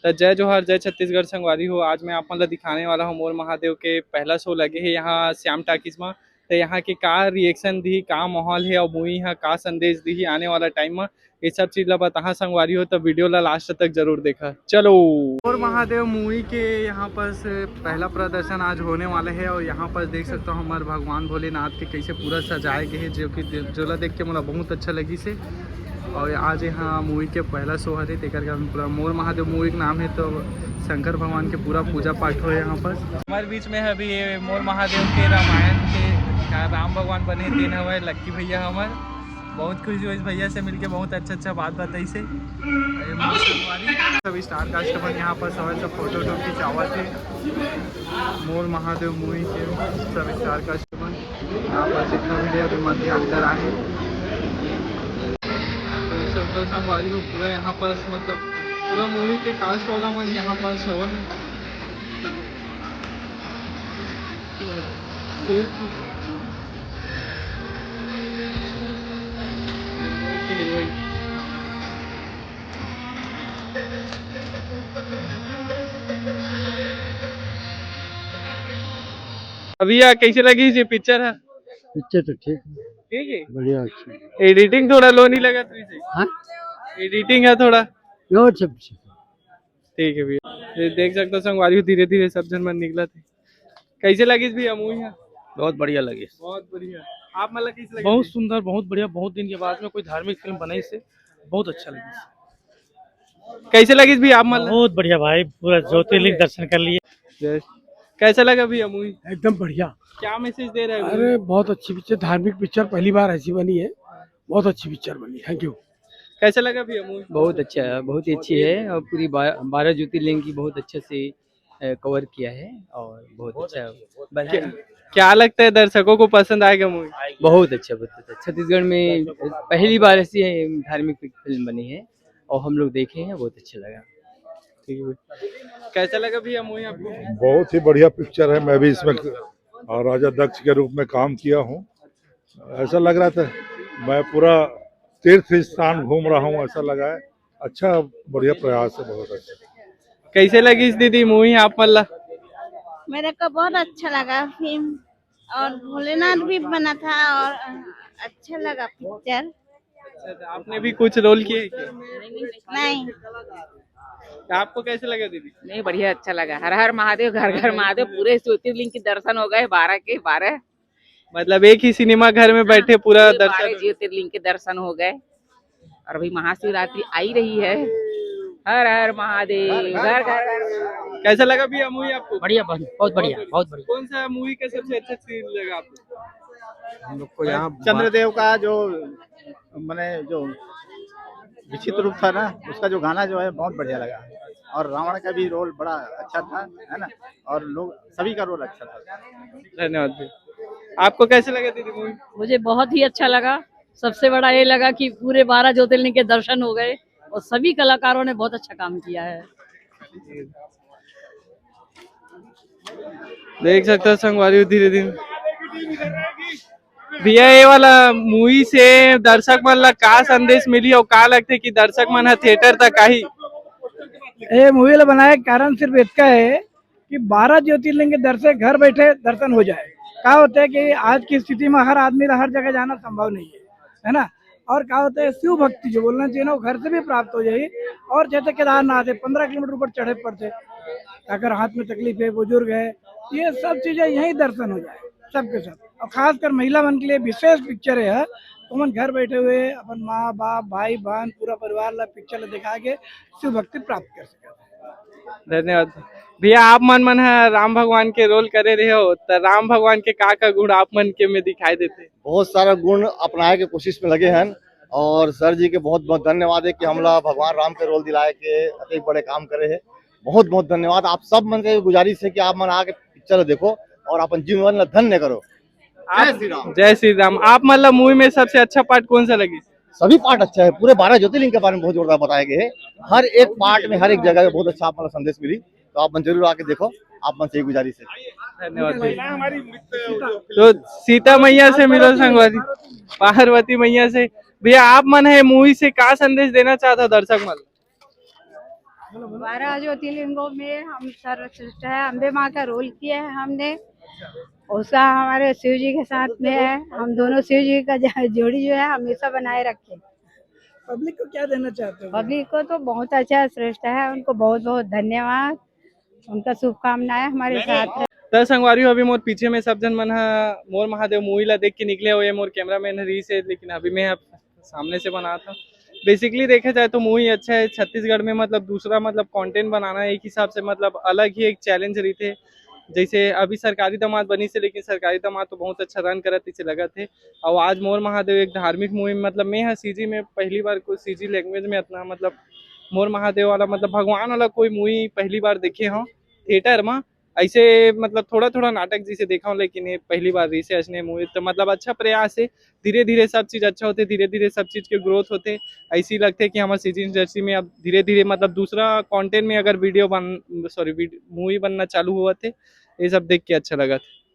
तो जय जोहार जय छत्तीसगढ़ संगवारी हो। आज मैं आप मतलब दिखाने वाला हूँ मोर महादेव के पहला शो लगे है यहाँ श्याम टाकिस में। तो यहाँ के का रिएक्शन दी, का माहौल है और मूवी यहाँ का संदेश दी आने वाला टाइम में, ये सब चीज ला बता संगवारी हो तो वीडियो ला लास्ट तक जरूर देखा। चलो, मोर महादेव मूवी के यहाँ पर पहला प्रदर्शन आज होने वाला है और यहाँ पर देख सकते हो हमारे भगवान भोलेनाथ के कैसे पूरा सजाए गए हैं, जो कि जोला देख के मुझे बहुत अच्छा लगी से। और आज यहाँ मूवी के पहला शो है तेकर का पूरा मोर महादेव मूवी का नाम है, तो शंकर भगवान के पूरा पूजा पाठ हो यहाँ पर। हमारे बीच में है अभी ये मोर महादेव के रामायण के राम भगवान बने दिन हमारे लक्की भैया। हमारे बहुत खुशी हुई भैया से मिलके, बहुत अच्छा बात बताई से। सभी स्टार कास्ट पर यहाँ पर सब फोटो खिंचावा थे मोर महादेव मूवी के सभी स्टार कास्ट पर। यहाँ पर जितना भी अभी मंदिर अंदर आए संगवारी हो पूरा यहाँ पर, मतलब पूरा मूवी के कास्ट वाला मन यहाँ पर सवन अभी कैसे लगी ये पिक्चर है? पिक्चर तो ठीक है, बढ़िया अच्छी। एडिटिंग थोड़ा लो नहीं लगा तुझे? हाँ, एडिटिंग है थोड़ा लो सब ठीक है भैया। ये देख सकते हो संगवारी धीरे धीरे सब जन मन निकला थे। कैसे लगी भैया मूवी? बहुत बढ़िया लगी, बहुत बढ़िया। आप मतलब कैसे लगी? बहुत सुंदर, बहुत बढ़िया। बहुत दिन के बाद में कोई धार्मिक फिल्म बनाई से बहुत अच्छा लगी। कैसे लगी भैया आप? मतलब बहुत बढ़िया भाई, पूरा ज्योतिर्लिंग दर्शन कर लिए। कैसा लगा भैया मूवी? एकदम बढ़िया। क्या मैसेज दे रहा है? अरे बहुत अच्छी पिक्चर, धार्मिक पिक्चर पहली बार ऐसी बनी है, बहुत अच्छी पिक्चर बनी। Thank you. कैसा लगा भैया मूवी? बहुत अच्छा है, बहुत ही अच्छी है और पूरी 12 ज्योतिर्लिंग की बहुत अच्छे से कवर किया है और बहुत अच्छा। क्या लगता है दर्शकों को पसंद आएगा मूवी? बहुत अच्छा, बहुत अच्छा। छत्तीसगढ़ में पहली बार ऐसी धार्मिक फिल्म बनी है और हम लोग देखे हैं, बहुत अच्छा लगा। ठीक है, कैसा लगा भैया मूवी आपको? बहुत ही बढ़िया पिक्चर है। मैं भी इसमें राजा दक्ष के रूप में काम किया हूँ। ऐसा लग रहा था मैं पूरा तीर्थ स्थान घूम रहा हूँ, ऐसा लगा है। अच्छा, बढ़िया प्रयास है, बहुत अच्छा। कैसे लगी इस दीदी मूवी आप? मतलब मेरे को बहुत अच्छा लगा फिल्म, और भोलेनाथ भी बना था और अच्छा लगा पिक्चर। अच्छा, आपने भी कुछ रोल किए? नहीं। आपको कैसे लगा दीदी? नहीं, बढ़िया अच्छा लगा। हर हर महादेव, घर घर महादेव, पूरे ज्योतिर्लिंग के दर्शन हो गए, 12 के 12। मतलब एक ही सिनेमा घर में बैठे पूरा दर्शन, ज्योतिर्लिंग के दर्शन हो गए। और अभी महाशिवरात्रि आई रही है। हर हर महादेव, घर घर। कैसा लगा भैया मूवी आपको? बढ़िया, बहुत बढ़िया, बहुत बढ़िया। कौन सा मूवी का सबसे अच्छा सीन लगा आपको? हम लोग को यहाँ चंद्रदेव का जो मैंने जो विचित्र रूप था ना, उसका जो गाना जो है बहुत बढ़िया लगा। और रावण का भी रोल बड़ा अच्छा था, है ना, और लोग सभी का रोल अच्छा था। धन्यवाद। आपको कैसे लगा दीदी मूवी? मुझे बहुत ही अच्छा लगा। सबसे बड़ा ये लगा कि पूरे 12 ज्योतिर्लिंग के दर्शन हो गए और सभी कलाकारों ने बहुत अच्छा काम किया है। देख सकते हो संगवारी धीरे धीरे। भैया ये वाला मूवी से दर्शक मन ला का संदेश मिली और का लगते कि दर्शक मन है थिएटर तक आई? ये मूवी ला बनाए कारण सिर्फ इसका है कि 12 ज्योतिर्लिंग के दर्शक घर बैठे दर्शन हो जाए। क्या होता है कि आज की स्थिति में हर आदमी हर जगह जाना संभव नहीं है ना। और क्या होता है, शिव भक्ति जो बोलना चाहिए ना, वो घर से भी प्राप्त हो जाए। और जैसे केदारनाथ है, 15 किलोमीटर ऊपर चढ़े पड़ते, अगर हाथ में तकलीफ है, बुजुर्ग है, ये सब चीजें यही दर्शन हो जाए सबके सब। और खासकर महिला मन के लिए विशेष पिक्चर है। तो मन घर बैठे हुए अपन माँ बाप भाई बहन पूरा परिवार ला पिक्चर दिखा के शिव भक्ति प्राप्त कर सके। धन्यवाद भैया। आप मन है राम भगवान के रोल करे रहे हो, तो राम भगवान के का गुण आप मन के में दिखाई देते? बहुत सारा गुण अपनाए के कोशिश में लगे हैं और सर जी के बहुत बहुत धन्यवाद है कि हमला भगवान राम के रोल दिलाए के अति बड़े काम करे हैं। बहुत बहुत धन्यवाद। आप सब मन के गुजारिश है कि आप मन आके पिक्चर देखो और अपन जीवन धन्य करो। जय श्री राम। आप मतलब मूवी में सबसे अच्छा पार्ट कौन सा लगी? सभी पार्ट अच्छा है। पूरे 12 ज्योतिर्लिंग के बारे में बहुत जोरदार बताए गए हैं। हर एक पार्ट में, हर एक जगह बहुत अच्छा आप संदेश मिली। तो आप मन जरूर आके देखो, आप मन से गुजारिश है। धन्यवाद। तो सीता मैया से मिलो संगवारी, पार्वती मैया से। भैया आप मन है मूवी से का संदेश देना चाहता दर्शक मन? 12 ज्योतिर्लिंगों में हम सर्वश्रेष्ठ है, अम्बे माँ का रोल किया है हमने। उसका हमारे शिव जी के साथ में है, हम दोनों शिव जी का जोड़ी जो है हमेशा बनाए रखें। पब्लिक को क्या देना चाहते हो? पब्लिक को तो बहुत अच्छा श्रेष्ठ है, उनको बहुत बहुत धन्यवाद, उनका शुभकामनाएं हमारे साथ है। तर संगवारी अभी मोर पीछे में सब जन मन हा मोर महादेव मूवी ला देख के निकले हुए मोर कैमरामैन हरी से, लेकिन अभी मैं आप सामने से बना था। बेसिकली देखा जाए तो मूवी अच्छा है। छत्तीसगढ़ में मतलब दूसरा मतलब कंटेंट बनाना एक हिसाब से मतलब अलग ही एक चैलेंज रही थे। जैसे अभी सरकारी दामाद बनी से, लेकिन सरकारी दामाद तो बहुत अच्छा रन करत इसे लगा थे। और आज मोर महादेव एक धार्मिक मूवी मतलब मैं सीजी में पहली बार कोई सीजी लैंग्वेज में इतना मतलब मोर महादेव वाला मतलब भगवान वाला कोई मूवी पहली बार देखे हूँ थिएटर में। ऐसे मतलब थोड़ा थोड़ा नाटक जैसे देखा हूँ, लेकिन ये पहली बार रिसर्च ने मूवी तो मतलब अच्छा प्रयास है। धीरे धीरे सब चीज अच्छा होते, धीरे धीरे सब चीज के ग्रोथ होते। ऐसी लगते है कि हमारे सीजी इंडस्ट्री में अब धीरे धीरे मतलब दूसरा कंटेंट में अगर मूवी बनना चालू हुआ थे, ये सब देख के अच्छा लगा था।